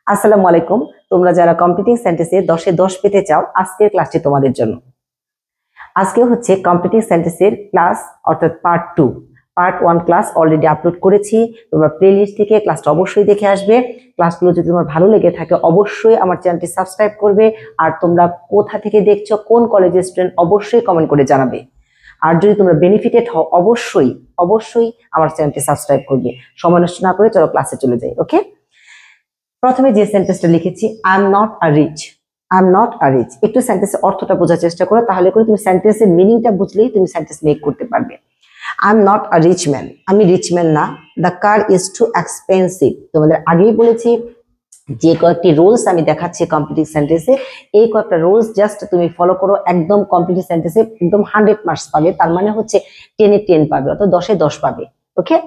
আসসালামু আলাইকুম। তোমরা যারা কম্পিটিং সেন্টেন্সে 10 এ 10 পেতে চাও, আজকের ক্লাসটি তোমাদের জন্য। আজকে হচ্ছে কম্পিটিং সেন্টেন্সের ক্লাস, অর্থাৎ part 2। Part 1 class already upload করেছি, তোমরা প্লেলিস্ট থেকে ক্লাসটা অবশ্যই দেখে আসবে। ক্লাসগুলো যদি তোমার ভালো লেগে থাকে অবশ্যই আমার চ্যানেলটি সাবস্ক্রাইব করবে। আর তোমরা কোথা থেকে দেখছো, কোন কলেজের স্টুডেন্ট, অবশ্যই কমেন্ট করে জানাবে। আর যদি তোমরা বেনিফিটেড হও অবশ্যই অবশ্যই আমার চ্যানেলটি সাবস্ক্রাইব করবে। সময় নষ্ট না করে চলো ক্লাসে চলে যাই। ওকে, প্রথমে যে সেন্টেন্সটা লিখেছি, I am not a rich. I am not a rich, একটু সেন্টেন্সের অর্থটা বোঝার চেষ্টা করো, তাহলে করে তুমি সেন্টেন্সের মিনিংটা বুঝলেই তুমি সেন্টেন্স মেক করতে পারবে। I am not a rich man, আমি রিচ ম্যান না। The car is too expensive, তোমাদের আগেই বলেছি যে কয়েকটি রুলস আমি দেখাচ্ছি কমপ্লিট সেন্টেন্সে, এই কয়েকটা রুলস জাস্ট তুমি ফলো করো, একদম কমপ্লিট সেন্টেন্সে একদম 100 মার্কস পাবে। তার মানে হচ্ছে 10 এ 10 পাবে, অর্থাৎ 10 এ 10 পাবে। ওকে,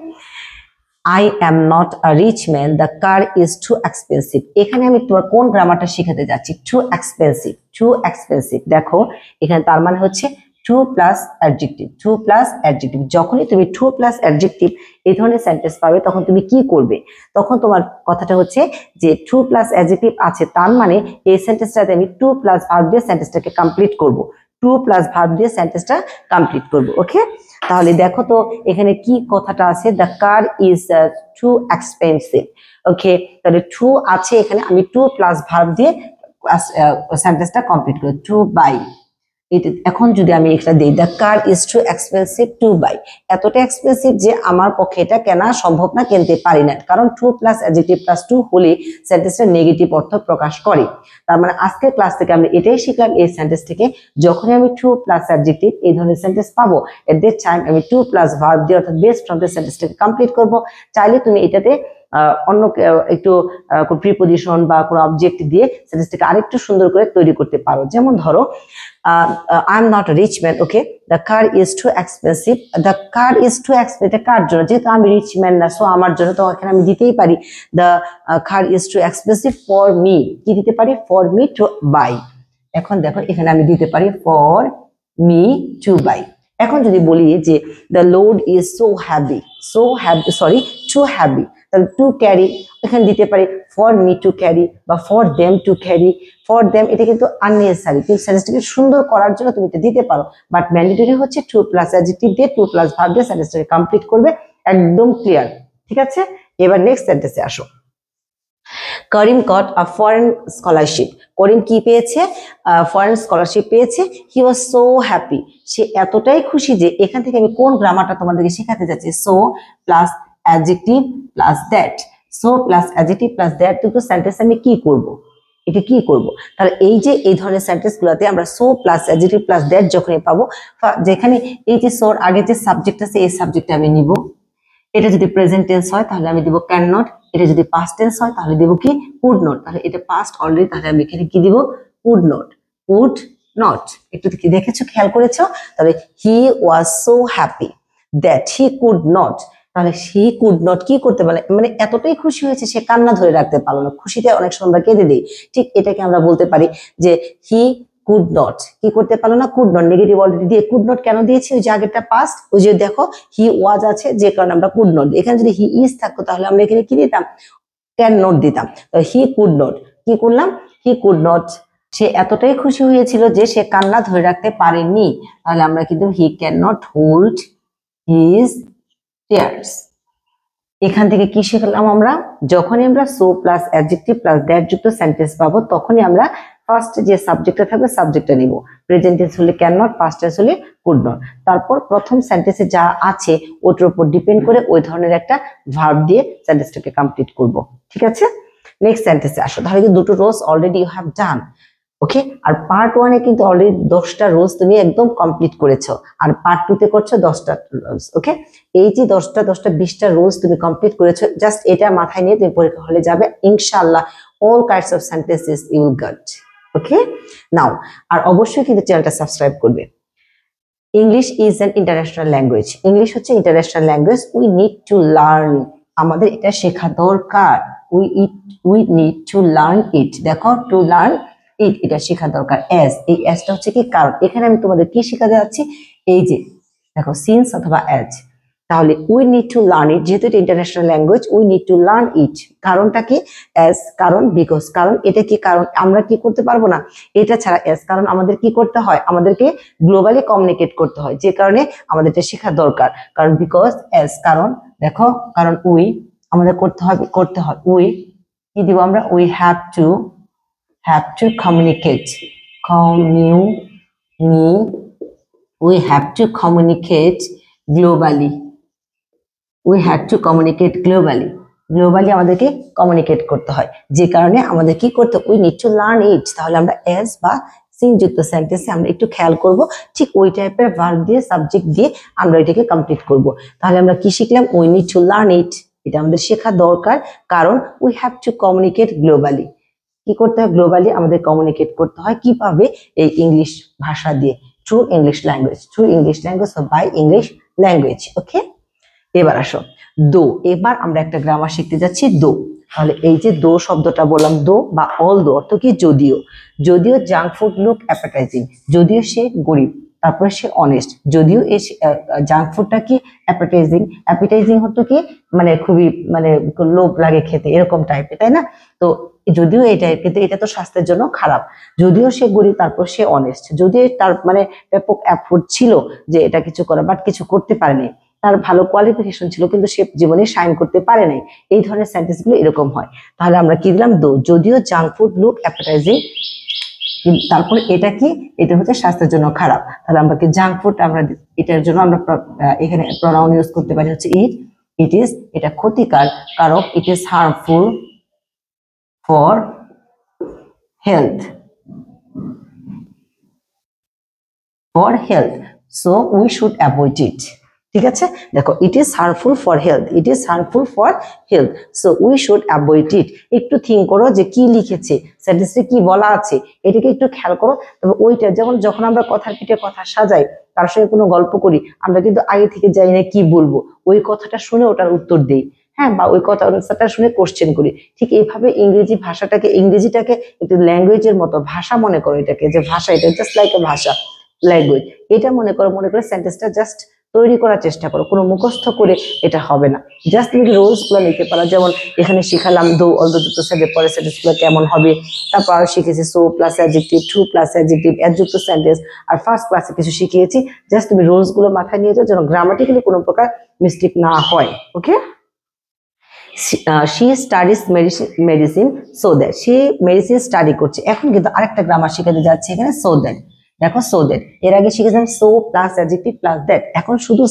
I am not a rich man, the car is too expensive। এখানে আমি তোমার কোন গ্রামারটা শেখাতে যাচ্ছি, too expensive, too expensive। দেখো এখানে তার মানে হচ্ছে too plus adjective, too plus adjective. যখনই তুমি টু প্লাস অ্যাডজেক্টিভ এই ধরনের সেন্টেন্স পাবে তখন তুমি কি করবে, তখন তোমার কথাটা হচ্ছে যে টু প্লাস অ্যাডজেক্টিভ আছে, তার মানে এই সেন্টেন্সটাতে আমি টু প্লাস ভার্ব দিয়ে সেন্টেন্সটাকে কমপ্লিট করব, টু প্লাস ভার্ব দিয়ে সেন্টেন্সটা কমপ্লিট করব। ওকে, তাহলে দেখো তো এখানে কি কথাটা আছে, the car is too expensive. Okay, তাহলে টু আছে এখানে, আমি টু প্লাস ভার্ব দিয়ে সেন্টেন্সটা কমপ্লিট করি, টু বাই। এখন যদি আমি এটা দিই, the car is too expensive to buy, এতটা এক্সপেন্সিভ যে আমার পক্ষে এটা কেনা সম্ভব না, কিনতে পারি না। কারণ too plus adjective plus to হলে সেন্টেন্সটা নেগেটিভ অর্থ প্রকাশ করে। তার মানে আজকের ক্লাস থেকে আমরা এটাই শিখলাম, এই সেন্টেন্স থেকে যখনই আমি টু প্লাস অ্যাডজেক্টিভ এই ধরনের সেন্টেন্স পাবো, এট দ্যাট টাইম আমি টু প্লাস ভার্ব দিয়ে অর্থাৎ বেস ফ্রম দ্য সেন্টেন্সটাকে কমপ্লিট করব। চাইলে তুমি এটাতে অন্য একটু প্রিপোজিশন বা কোনো অবজেক্ট দিয়ে সেন্টেন্সটাকে আরেকটু সুন্দর করে তৈরি করতে পারো। যেমন ধরো, I am not a rich man, okay, the car is too expensive, the car is too expensive, এটা কার জন্য, যেহেতু আমি রিচ ম্যান না, সো আমার জন্য, তো এখানে আমি দিতেই পারি the car is too expensive for me, কি দিতে পারি, for me to buy। এখন দেখো এখানে আমি দিতে পারি for me to buy। এখন যদি বলি যে the load is so heavy, so heavy, sorry, too heavy, তাহলে টু ক্যারি এখানে দিতে পারি ফর মি টু ক্যারি বা for them to carry. For them এটা কিন্তু আননেসেসারি, কিন্তু সেন্টেন্সটাকে সুন্দর করার জন্য তুমি এটা দিতে পারো, বাট ম্যান্ডেটরি হচ্ছে টু প্লাস অ্যাডজেক্টিভ দিয়ে টু প্লাস ভার্ব দিয়ে সেন্টেন্সটাকে কমপ্লিট করবে। একদম ক্লিয়ার, ঠিক আছে? এবার নেক্সট সেন্টেন্সে আসো। করিম গট আ ফরেন স্কলারশিপ, করিম কি পেয়েছে, ফরেন স্কলারশিপ পেয়েছে। হি ওয়াজ সো হ্যাপি, সে এতটাই খুশি যে, এখান থেকে আমি কোন গ্রামারটা তোমাদেরকে শেখাতে যাচ্ছি, so plus adjective plus that, so plus adjective plus that দুটো সেন্টেন্স আমি কি করব, এটা কি করব। তাহলে এই যে এই ধরনের সেন্টেন্স গুলোতে আমরা so plus adjective plus that যখনই পাবো, যেখানে এই যে সোর আগে যে সাবজেক্ট আছে এই সাবজেক্টটা আমি নিব। এটা যদি প্রেজেন্ট টেন্স হয় তাহলে আমি দিব ক্যান নট, এটা যদি পাস্ট টেন্স হয় তাহলে দিব কি কুড নট। তাহলে এটা পাস্ট অলরেডি, তাহলে আমি এখানে কি দিব, কুড নট, কুড নট। একটু কি দেখেছো, খেয়াল করেছো? তাহলে he was so happy that he could not, তাহলে হি কুড নট কি করতে পারে, মানে এতটাই খুশি হয়েছে সে কান্না ধরে রাখতে পারলো না। খুশিতে অনেক সময় আমরা কেঁদে দিই, ঠিক এটাকে আমরা বলতে পারি যে হি কুড নট কি করতে পারলো না, কুড নট। নেগেটিভ অলরেডি দিয়ে কুড নট কেন দিয়েছি, ওই যে আগেরটা পাস্ট, ওই যে দেখো হি ওয়াজ আছে যে কারণে আমরা কুড নট। এখানে যদি হি ইজ থাকতো তাহলে আমরা এখানে কি দিতাম, ক্যান নট দিতাম। তো হি কুড নট কি করলাম, হি কুড নট, সে এতটাই খুশি হয়েছিল যে সে কান্না ধরে রাখতে পারেনি। তাহলে আমরা কিন্তু he can not hold his tears. এখান থেকে কি শিখলাম আমরা, যখনই আমরা so plus adjective plus that যুক্ত সেন্টেন্স পাবো তখনই আমরা ফার্স্ট যে সাবজেক্টটা থাকবে সাবজেক্টটা নিব। প্রেজেন্ট টেন্স হলে ক্যান নট, পাস্ট টেন্স হলে কুড নট। তারপর প্রথম সেন্টেন্সে যা আছে ওটার উপর ডিপেন্ড করে ওই ধরনের একটা ভার্ব দিয়ে সেন্টেন্সটাকে কমপ্লিট করব। ঠিক আছে, নেক্সট সেন্টেন্সে আসো। তাহলে দুটো রোজ already you have done. Okay, আর পার্ট 1-এ কিন্তু অলরেডি 10টা রোজ তুমি একদম কমপ্লিট করেছো, আর পার্ট 2-তে করছো 10টা রোজ। ওকে, এই যে 10টা 20টা রোজ তুমি কমপ্লিট করেছো, জাস্ট এটা মাথায় নিয়ে তুমি পরীক্ষা হলে যাবে ইনশাআল্লাহ, all kinds of sentences you will get. Okay, now আর অবশ্যই কিন্তু চ্যানেলটা সাবস্ক্রাইব করবে। English is an international language, English হচ্ছে international language, we need to learn, আমাদের এটা শেখা দরকার। We need to learn it, দেখো টু লার্ন ইট, এটা শেখা দরকার। এস, এই এসটা হচ্ছে কি কারণ, এখানে আমি তোমাদের কি শেখাতে যাচ্ছি, এই যে দেখো সিন্স অথবা এজ, তাহলে উই নিড টু লার্ন ইট, যেহেতু এটা international language, we need to learn ইট। কারণটা কি? অ্যাজ কারণ, বিকজ কারণ। এটা কি কারণ? আমরা কি করতে পারবো না এটা ছাড়া। অ্যাজ কারণ আমাদের কি করতে হয়? আমাদেরকে গ্লোবালি কমিউনিকেট করতে হয়, যে কারণে আমাদের এটা শেখা দরকার। কারণ বিকজ, অ্যাজ কারণ, দেখো কারণ উই আমাদের করতে হয় উই কি দিব আমরা? We have to communicate, we have to communicate globally, we have to communicate globally, globally আমাদেরকে কমিউনিকেট করতে হয়, যে কারণে আমাদের কি করতে? উই নিড টু লার্ন ইট। তাহলে আমরা এস বা সিন যুক্ত সেন্টেন্সে আমরা একটু খেয়াল করব, ঠিক ওই টাইপের ভার্ব দিয়ে, সাবজেক্ট দিয়ে আমরা এটাকে কমপ্লিট করব। তাহলে আমরা কি শিখলাম? উই নিড টু লার্ন ইট, এটা আমাদের শেখা দরকার। কারণ we have to communicate globally, কি করতে হয়? গ্লোবালি আমাদের কমিউনিকেট করতে হয়। কিভাবে? এই ইংলিশ ভাষা দিয়ে, through English language, by English language. Okay, এবার আসো দো। এবার আমরা একটা গ্রামার শিখতে যাচ্ছি, দো। তাহলে এই যে দো শব্দটা বললাম, দো বা অল দো অর্থ কি? যদিও জাঙ্ক ফুড লুক অ্যাপেটাইজিং, যদিও সে গরিব, তারপরে সে অনেস্ট। যদিও এই জাঙ্ক ফুডটা কি? অ্যাপেটাইজিং হতো কি? মানে খুবই মানে লোভ লাগে খেতে, এরকম টাইপের, তাই না? তো যদিও এটা, কিন্তু এটা তো স্বাস্থ্যের জন্য খারাপ। যদিও সে গরিব, তারপর সে অনেস্ট। যদিও তার মানে ব্যাপক এফোর্ট ছিল যে এটা কিছু করা, বাট কিছু করতে পারেনি। তার ভালো কোয়ালিফিকেশন ছিল, কিন্তু সে জীবনে শাইন করতে পারে নাই। এই ধরনের সেন্টেন্স গুলো এরকম হয়। তাহলে আমরা কি দিলাম? দো, যদিও জাঙ্ক ফুড লুক অ্যাপেটাইজিং, তারপর এটা কি? এটা হচ্ছে স্বাস্থ্যের জন্য খারাপ। তাহলে আমরা কি জাঙ্ক ফুড, আমরা এটার জন্য আমরা এখানে প্রনাউন ইউজ করতে পারি হচ্ছে ইট ইজ, এটা ক্ষতিকর কারক, it is harmful for health, so we should avoid it. ঠিক আছে, দেখো it is harmful for health, so we should avoid it. একটু থিঙ্ক করো যে কি লিখেছে, সেন্টেন্সে কি বলা আছে, এটাকে একটু খেয়াল করো। তবে ওইটা যখন আমরা কথার পিঠে কথা সাজাই, তার সঙ্গে কোনো গল্প করি, আমরা কিন্তু আগে থেকে জানি না কি বলবো, ওই কথাটা শুনে ওটার উত্তর দেই, হ্যাঁ, বা ওই কথাটা শুনে কোশ্চেন করি। ঠিক এইভাবে ইংরেজিটাকে একটু ল্যাঙ্গুয়েজের মতো ভাষা মনে করো, এটাকে যে ভাষা, এটা জাস্ট লাইক এ ভাষা, ল্যাঙ্গুয়েজ। এটা মনে করে সেন্টেন্সটা জাস্ট তৈরি করার চেষ্টা করো, কোনো মুখস্থ করে এটা হবে না। জাস্ট তুমি রোলস গুলো নিতে পারো, যেমন এখানে শিখালাম দো অলদো যুক্ত সেন্টেন্স, পরে সেন্টেন্স গুলো কেমন হবে। তারপর আরো শিখেছি so plus adjective, too plus adjective, as যুক্ত সেন্টেন্স। আর ফার্স্ট ক্লাসে কিছু শিখিয়েছি, জাস্ট তুমি রোলস গুলো মাথায় নিয়ে যাও, যেন গ্রামাটিক্যালি কোনো প্রকার মিস্টেক না হয়। ওকে, she studies medicine so that, say medicine study করছে। এখন কিন্তু আরেকটা গ্রামার শিখাতে যাচ্ছে এখানে, so that। দেখো so that, এর আগে শিখেছিলাম so plus adjective plus that, এখন শুধু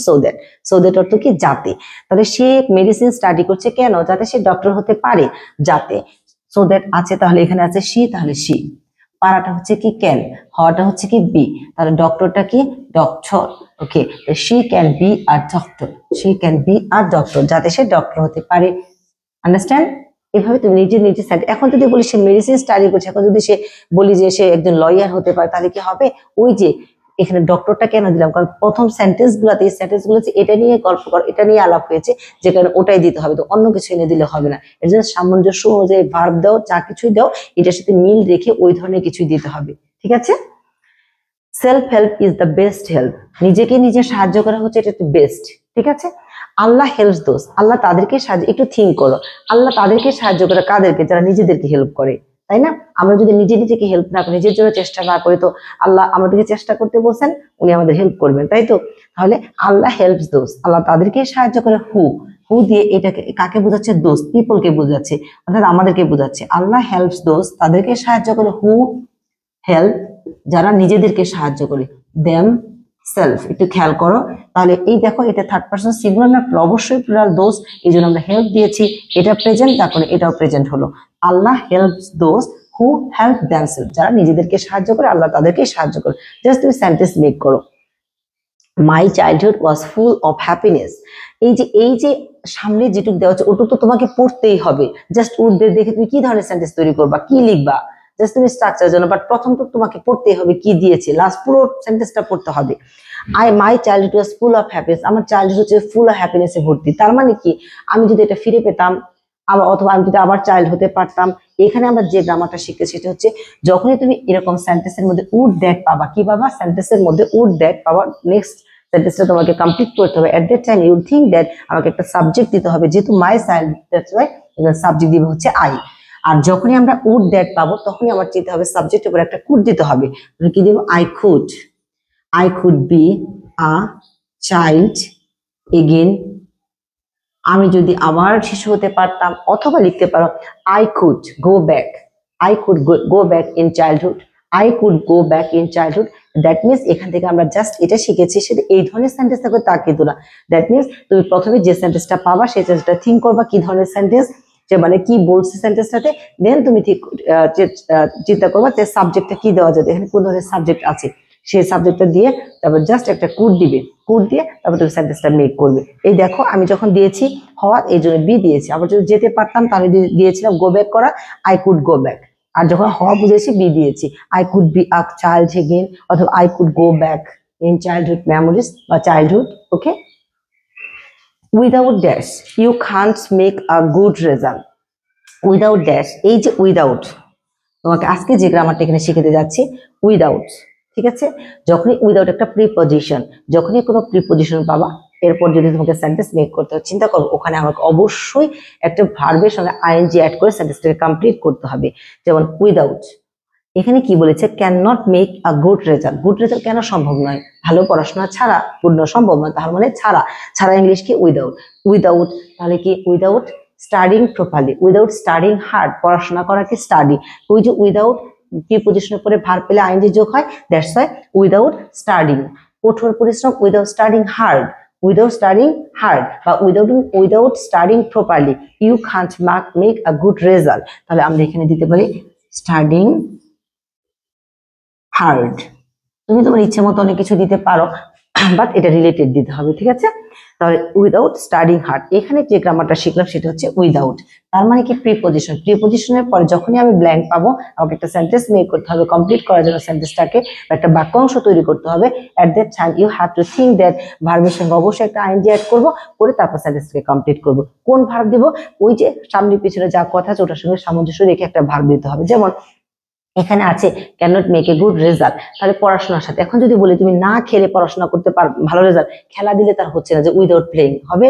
so that অর্থ কি? যাতে। তাহলে সে মেডিসিন স্টাডি করছে কেন? যাতে সে ডক্টর হতে পারে, যাতে। so that আছে, তাহলে এখানে আছে she, তাহলে she। পারাটা হচ্ছে কি? ক্যান। হওয়াটা হচ্ছে কি? বি। তাহলে ডক্টরটা কি? Doctor. Okay, she can be a doctor, যাতে সে ডক্টর হতে পারে। আন্ডারস্ট্যান্ড? এভাবে তুমি নিজে এখন যদি বলি সে মেডিসিন স্টাডি করছে, এখন যদি সে বলি যে সে একজন লয়ার হতে পারে, তাহলে কি হবে? ওই যে এখানে ডক্টরটা কেন দিলাম? কারণ প্রথম সেন্টেন্স গুলাতে, এই সেন্টেন্স গুলোতে এটা নিয়ে গল্প কর, এটা নিয়ে আলাপ হয়েছে, যে কারণে ওটাই দিতে হবে, তো অন্য কিছু এনে দিলে হবে না। এর জন্য সামঞ্জস্য অনুযায়ী ভার্ব দাও, যা কিছুই দাও, এটার সাথে মিল রেখে ওই ধরনের কিছুই দিতে হবে। ঠিক আছে? Self help is the best help, নিজেকে নিজে সাহায্য করা হচ্ছে এটা বেস্ট। ঠিক আছে? আল্লাহ হেল্পস দোজ, আল্লাহ তাদেরকে সাহায্য, একটু থিঙ্ক করো, আল্লাহ তাদেরকে সাহায্য করে কাদেরকে? যারা নিজেদেরকে হেল্প করে, তাই না? আমরা যদি নিজেকে হেল্প না করি, নিজের জন্য চেষ্টা না করি, তো আল্লাহ আমাদেরকে চেষ্টা করতে বলছেন, উনি আমাদের হেল্প করবেন, তাই তো? তাহলে আল্লাহ হেল্পস দোজ, আল্লাহ তাদেরকে সাহায্য করে। হু দিয়ে এটাকে কাকে বোঝাচ্ছে? দোজ, পিপলকে বোঝাচ্ছে, অর্থাৎ আমাদেরকে বোঝাচ্ছে। আল্লাহ হেল্পস দোজ, তাদেরকে সাহায্য করে। হু হেল্প, যারা নিজেদেরকে সাহায্য করে। দেম সেলফ, একটু খেয়াল করো। তাহলে এই দেখো, এটা থার্ড পারসন সিঙ্গুলার না, অবশ্যই প্লুরাল দোজ, এই জন্য আমরা হেল্প দিয়েছি, এটা প্রেজেন্ট, তারপরে এটাও প্রেজেন্ট হলো। Allah helps those who help themselves, যারা নিজেদেরকে সাহায্য করে, আল্লাহ তাদেরকে সাহায্য করে। জাস্ট তুমি সেন্টেন্স মেক করো। My childhood was full of happiness, এই যে সামনে যেটুকু দেওয়া হচ্ছে ওটুকু তো তোমাকে পড়তেই হবে। জাস্ট উর্ধের দেখে তুমি কি ধরনের সেন্টেন্স তৈরি করবা, কি লিখবা, জাস্ট তুমি স্ট্রাকচার জন্য, বাট প্রথম তো তোমাকে পড়তেই হবে কি দিয়েছে, লাস্ট পুরো সেন্টেন্সটা পড়তে হবে। My childhood was full of happiness, আমার চাইল্ডহুড হচ্ছে ফুল অফ হ্যাপিনেসে ভর্তি। তার মানে কি? আমি যদি এটা ফিরে পেতাম, অথবা আমি যদি আবার চাইল্ড হতে পারতাম। এখানে আমরা যে গ্রামারটা শিখতে, সেটা হচ্ছে যখনই তুমি এরকম সেন্টেন্সের মধ্যে উড দ্যাট পাবা, কি পাবা? সেন্টেন্সের মধ্যে উড দ্যাট পাবা, নেক্সট সেন্টেন্সটা তোমাকে কমপ্লিট করতে হবে। At that time you think that আমাকে একটা সাবজেক্ট দিতে হবে, যেহেতু my child, that's why subject দিবে হচ্ছে আই। আর যখনই আমরা উড দ্যাট পাবো তখনই আমার চিন্তা হবে সাবজেক্টের উপর একটা কুড দিতে হবে। কি দেবো? I could be a child again, আমি যদি আবার শিশু হতে পারতাম। অথবা লিখতে পারো I could go back, I could go back in childhood, I could go back in childhood. That means এখান থেকে আমরা জাস্ট এটা শিখেছি, সেটা এই ধরনের সেন্টেন্স থাকবে তা কিন্তু না। দ্যাট মিনস তুমি প্রথমে যে সেন্টেন্সটা পাবা সেই সেন্টেন্সটা থিঙ্ক করবা কি ধরনের সেন্টেন্স, যে মানে কি বলছে সেন্টেন্সটাতে, দেন তুমি ঠিক চিন্তা করবা যে সাবজেক্টটা কি দেওয়া যাবে, এখানে কোন ধরনের সাবজেক্ট আছে সেই সাবজেক্টটা দিয়ে তারপর জাস্ট একটা কুড দিবে, কুড দিয়ে তারপর তুমি সেন্টেন্সটা মেক করবে। এই দেখো আমি যখন দিয়েছি হওয়া, এই জন্য বি দিয়েছি। আবার যদি যেতে পারতাম তাহলে দিয়েছিলাম গো ব্যাক করা, আই কুড গো ব্যাক। আর যখন হওয়া বুঝেছি বি দিয়েছি, I could be a child again, অথবা I could go back in childhood memories বা childhood. Okay, without dash you can't make a good result. Without dash, এই যে উইদাউট, তোমাকে আজকে যে গ্রামারটা এখানে শিখতে যাচ্ছি উইদাউট, ঠিক আছে? যখনই উইদাউট একটা প্রিপজিশন, যখনই কোনো প্রিপজিশন পাবা এরপর যদি তোমাকে সেন্টেন্স মেক করতে হয়, চিন্তা করো ওখানে আমাকে অবশ্যই একটা ভার্বের সঙ্গে আইএনজি অ্যাড করে সেন্টেন্সটাকে কমপ্লিট করতে হবে। যেমন উইদাউট, এখানে কি বলেছে? Can not make a good result. Good result কেন সম্ভব নয়? ভালো পড়াশোনা ছাড়া পূর্ণ সম্ভব নয়, তার মানে ছাড়া। ছাড়া ইংলিশ কি? উইদাউট। উইদাউট তাহলে কি? Without studying properly, without studying hard, পড়াশোনা করা কি? স্টাডি। ওই যে উইদাউট প্রিপজিশনের পরে ভার্ব পেলে আইএনজি যোগ হয়, দ্যাটস ওয়াই উইদাউট স্টাডিং। কঠোর পরিশ্রম without studying hard, without studying hard বা without studying properly you can't make a good result. তাহলে আমরা এখানে দিতে পারি স্টাডিং হার্ড। তুমি তোমার ইচ্ছে মতো অনেক কিছু দিতে পারো, বাট এটা রিলেটেড দিতে হবে, ঠিক আছে? তাহলে উইদাউট স্টাডিং হার্ড, এখানে যে গ্রামারটা শিখলাম সেটা হচ্ছে উইদাউট। তার মানে কি? প্রিপজিশন। প্রিপজিশনের পরে যখনই আমি ব্ল্যাঙ্ক পাবো আমাকে একটা সেন্টেন্স মেক করতে হবে, কমপ্লিট করার জন্য সেন্টেন্সটাকে একটা বাক্যাংশ তৈরি করতে হবে। At that time you have to think that ভার্বের সঙ্গে অবশ্যই একটা আইএনজি অ্যাড করবো, করে তারপর সেন্টেন্সটাকে কমপ্লিট করবো। কোন ভার্ব দিব? ওই যে সামনে পিছনে যা কথা আছে ওটার সঙ্গে সামঞ্জস্য রেখে একটা ভার্ব দিতে হবে। যেমন এখানে আছে can't make a good result, তাহলে পড়াশোনার সাথে। এখন যদি বলি তুমি না খেলে পড়াশোনা করতে পার ভালো রেজাল্ট, খেলা দিলে তার হচ্ছে না, যে উইদাউট প্লেইং হবে,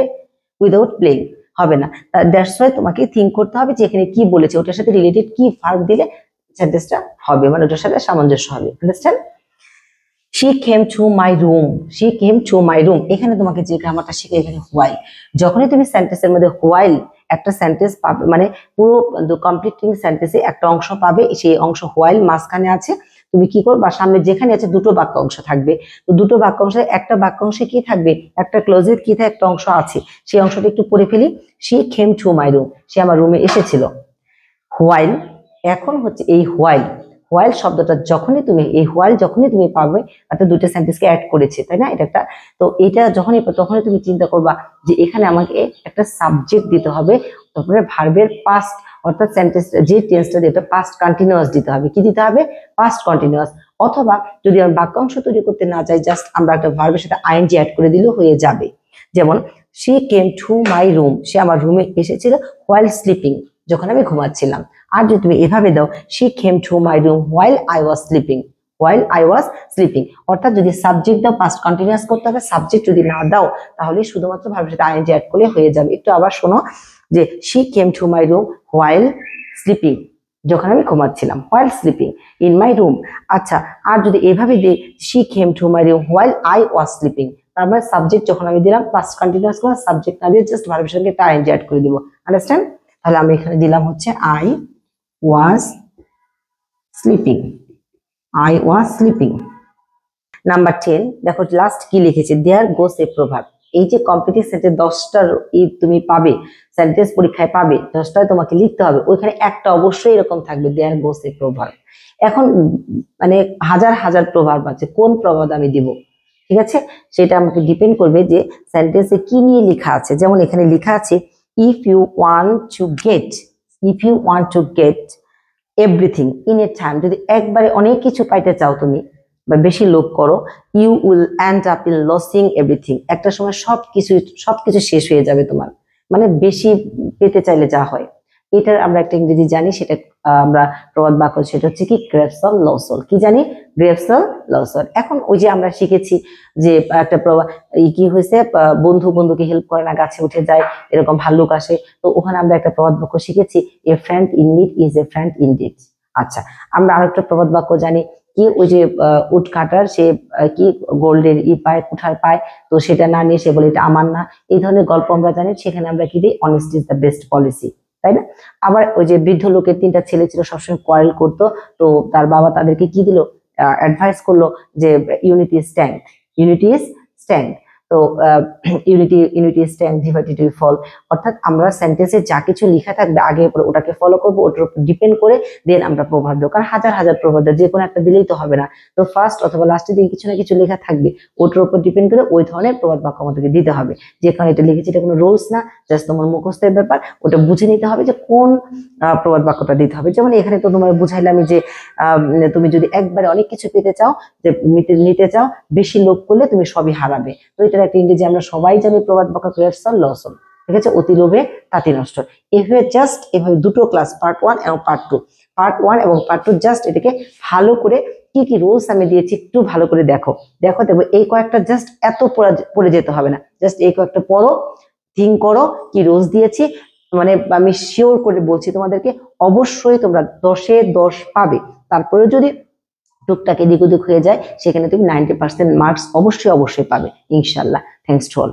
উইদাউট প্লেইং হবে না। দ্যাটস ওয়াই তোমাকে থিঙ্ক করতে হবে যে এখানে কি বলেছে, ওটার সাথে রিলেটেড কি ভার্ব দিলে সেন্টেন্সটা হবে, মানে ওটার সাথে সামঞ্জস্য হবে। Understand? she came to my room, she came to my room। এখানে তোমাকে যে গ্রামারটা শিখে, এখানে হোয়াইল, যখনই তুমি সেন্টেন্সের মধ্যে হোয়াইল একটা সেন্টেন্স পাবে, মানে পুরো কমপ্লিটিং সেন্টেন্সে একটা অংশ পাবে, সেই অংশ হোয়াইল মাঝখানে আছে, তুমি কি করবা? সামনে যেখানে আছে দুটো বাক্য অংশ থাকবে, তো দুটো বাক্য অংশে একটা বাক্য অংশে কি থাকবে? একটা ক্লোজেড কি থাকে একটা অংশ আছে, সেই অংশটা একটু পড়ে ফেলি। she came to my room, সে আমার রুমে এসেছিল। হোয়াইল, এখন হচ্ছে এই হোয়াইল, হোয়াইল শব্দটা যখনই তুমি এই হোয়াইল যখনই তুমি পাবে, অর্থাৎ দুটো সেন্টেন্সকে অ্যাড করেছে, তাই না? এটা একটা, তো এটা তখনই তুমি চিন্তা করবা যে এখানে আমাকে একটা সাবজেক্ট দিতে হবে, তারপরে ভার্বের পাস্ট, অর্থাৎ সেন্টেন্স যে টেন্সটা দিয়ে পাস্ট কন্টিনিউয়াস দিতে হবে। কি দিতে হবে? Past continuous. অথবা যদি আমরা বাক্যাংশ তৈরি করতে না চাই, জাস্ট আমরা একটা ভার্বের সাথে আইএনজি অ্যাড করে দিলেও হয়ে যাবে। যেমন she came to my room, সে আমার রুমে এসেছিল while sleeping, যখন আমি ঘুমাচ্ছিলাম। আর যদি তুমি এভাবে দাও she came to my room while I was sleeping, while I was sleeping, অর্থাৎ যদি সাবজেক্ট দাও পাস্ট কন্টিনিউয়াস করতে হবে, সাবজেক্ট যদি না দাও তাহলে শুধুমাত্র ভার্বের সাথে আইএনজি অ্যাড করলে হয়ে যাবে। একটু আবার শোনো, যে she came to my room while sleeping, যখন আমি ঘুমাচ্ছিলাম, while sleeping in my room। আচ্ছা, আর যদি এভাবে দিই she came to my room while I was sleeping, তার মানে সাবজেক্ট যখন আমি দিলাম পাস্ট কন্টিনিউয়াস করে, সাবজেক্ট না দিয়ে জাস্ট ভার্বের সঙ্গে একটা আইএনজি অ্যাড করে দিব। আন্ডারস্ট্যান্ড? তাহলে আমি এখানে দিলাম হচ্ছে I was sleeping, I was sleeping। Number 10 দেখো লাস্ট কি লিখেছে, দেয়ার গোস এ প্রভাব। এই যে কমপ্লিটিভ সেন্টেন্স 10টার তুমি পাবে, সেন্টেন্স পরীক্ষায় পাবে 10টায় তোমাকে লিখতে হবে, ওইখানে একটা অবশ্যই এরকম থাকবে, দেয়ার গোস এ প্রভাব। এখন মানে হাজার হাজার প্রভাব আছে, কোন প্রভাব আমি দিব, ঠিক আছে? সেটা আমাকে ডিপেন্ড করবে যে সেন্টেন্সে কি নিয়ে লেখা আছে। যেমন এখানে লেখা আছে if you want to get everything in a time, যদি একবারে অনেক কিছু পাইতে চাও তুমি বা বেশি লোভ করো, you will end up in losing everything, একটা সময় সবকিছু শেষ হয়ে যাবে তোমার, মানে বেশি পেতে চাইলে যা হয়। এটার আমরা একটা ইংরেজি জানি, সেটা আমরা প্রবাদ বাক্য, সেটা হচ্ছে কি গ্রেপসল লসল। কি জানি? গ্রেপসল লসল। এখন ওই যে আমরা শিখেছি যে একটা প্রবাদ কি হয়েছে, বন্ধু বন্ধুকে হেল্প করে না, গাছে উঠে যায়, এরকম ভাল্লুক আসে। তো ওখানে আমরা একটা প্রবাদ বাক্য শিখেছি, a friend in need is a friend indeed. আচ্ছা, আমরা আরেকটা প্রবাদ বাক্য জানি কি, ওই যে উড কাটার সে কি গোল্ডের পায়, কুঠার পায়, তো সেটা না নিয়ে সে বলে এটা আমার না। এই ধরনের গল্প আমরা জানি, সেখানে আমরা কি দিই? Honesty is the best policy, তাই না? আবার ওই যে বৃদ্ধ লোকের 3টা ছেলে ছিল, সবসময় কোয়ারেল করতো, তো তার বাবা তাদেরকে কি দিল? অ্যাডভাইস করলো যে unity is strength, unity is strength. তো unity is strength divided we fall. অর্থাৎ আমরা সেন্টেন্সে যা কিছু লেখা থাকবে আগে পরে ওটাকে ফলো করবো, ওটার উপর ডিপেন্ড করে দেন আমরা প্রভাব দেবো। কারণ হাজার হাজার প্রভাব দেয়, যে কোনো একটা দিলেই তো হবে না। তো ফার্স্ট অথবা লাস্টের দিকে কিছু না কিছু লেখা থাকবে, ওটার উপর ডিপেন্ড করে ওই ধরনের প্রবাদ বাক্য আমাদেরকে দিতে হবে। যে কারণে এটা লিখেছি, এটা কোনো রুলস না, জাস্ট তোমার মুখস্থের ব্যাপার। ওটা বুঝে নিতে হবে যে কোন প্রবাদ বাক্যটা দিতে হবে। যেমন এখানে তো তোমার বুঝাইলাম যে তুমি যদি একবারে অনেক কিছু পেতে চাও, যে নিতে চাও, বেশি লোভ করলে তুমি সবই হারাবে। তো এটার একটা ইংরেজি আমরা সবাই জানি, প্রবাদ বাক্য গ্রেপসল লসল। ঠিক আছে, অতি লোভে তাঁতি নষ্ট। এভাবে জাস্ট এভাবে দুটো ক্লাস, পার্ট 1 এবং পার্ট 2, পার্ট 1 এবং পার্ট 2 জাস্ট এটাকে ভালো করে, কি কি রুলস আমি দিয়েছি একটু ভালো করে দেখো দেখো এই কয়েকটা জাস্ট এত পড়ে যেতে হবে না, জাস্ট এই কয়েকটা পড়ো, থিঙ্ক করো কি রুলস দিয়েছি। মানে আমি শিওর করে বলছি তোমাদেরকে, অবশ্যই তোমরা 10-এ 10 পাবে। তারপরে যদি টুকটাক এদিক ওদিক হয়ে যায়, সেখানে তুমি 90% মার্কস অবশ্যই পাবে ইনশাল্লাহ। Thanks to all.